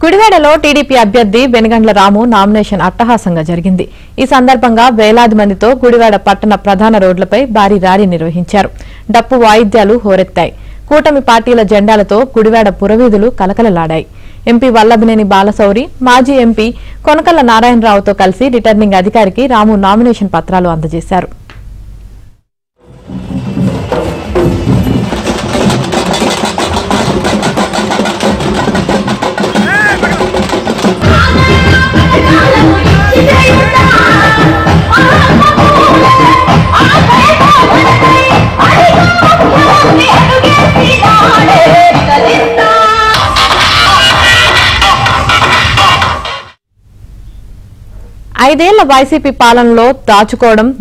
గుడివాడలో టీడీపీ అభ్యర్థి వెనుగండ్ల రాము నామినేషన్ అట్టహాసంగా జరిగింది. ఈ సందర్భంగా వేలాది మందితో గుడివాడ పట్టణ ప్రధాన రోడ్లపై భారీ ర్యాలీ నిర్వహించారు. డప్పు వాయిద్యాలు హోరెత్తాయి. కూటమి పార్టీల జెండాలతో గుడివాడ పురవీధులు కలకలలాడాయి. ఎంపీ వల్లభనేని బాలశౌరి, మాజీ ఎంపీ కొనకల్ల నారాయణరావుతో కలిసి రిటర్నింగ్ అధికారికి రాము నామినేషన్ పత్రాలు అందజేశారు. ఐదేళ్ల వైసీపీ పాలనలో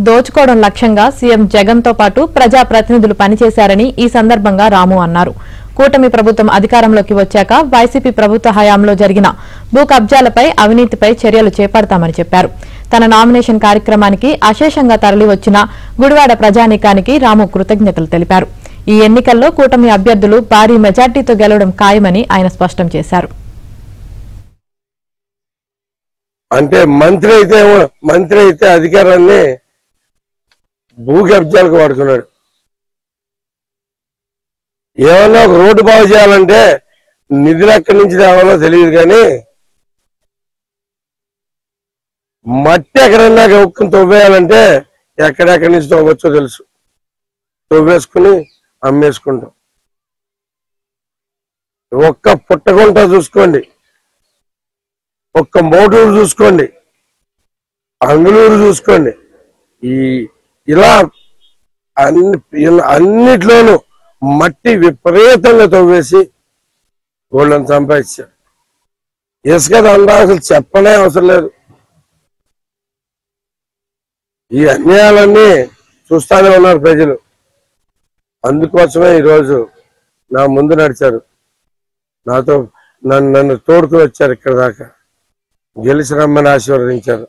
దోచుకోవడం లక్ష్యంగా సీఎం జగన్ తో పాటు ప్రజాప్రతినిధులు పనిచేశారని ఈ సందర్భంగా రాము అన్నారు. కూటమి ప్రభుత్వం అధికారంలోకి వచ్చాక వైసీపీ ప్రభుత్వ హయాంలో జరిగిన భూ కబ్జాలపై, అవినీతిపై చర్యలు చేపడతామని చెప్పారు. తన నామినేషన్ కార్యక్రమానికి అశేషంగా తరలివచ్చిన గుడివాడ ప్రజానీకానికి రాము కృతజ్ఞతలు తెలిపారు. ఈ ఎన్నికల్లో కూటమి అభ్యర్థులు భారీ మెజార్టీతో గెలవడం ఖాయమని ఆయన స్పష్టం చేశారు. అంటే మంత్రి అయితే అధికారాన్ని భూ కబ్జాలకు వాడుకున్నాడు. ఏమన్నా ఒక రోడ్డు బాగు చేయాలంటే నిధులు ఎక్కడి నుంచి తేవాలో తెలియదు, కానీ మట్టి ఎక్కడన్నా గౌక్కుని తవ్వేయాలంటే ఎక్కడెక్కడి నుంచి తవ్వచ్చో తెలుసు. తవ్వేసుకుని అమ్మేసుకుంటాం. ఒక్క పుట్టగుంట చూసుకోండి, ఒక్క మోటూరు చూసుకోండి, అంగుళూరు చూసుకోండి, ఇలా అన్నిట్లోనూ మట్టి విపరీతంగా తవ్వేసి గోళ్ళను సంపాదించారు. ఇసుక దందా అసలు చెప్పనే అవసరం లేదు. ఈ అన్యాయాలన్నీ చూస్తానే ఉన్నారు ప్రజలు. అందుకోసమే ఈరోజు నా ముందు నడిచారు, నన్ను తోడుకుని వచ్చారు. ఇక్కడ దాకా గెలిచి రమ్మని ఆశీర్వదించారు.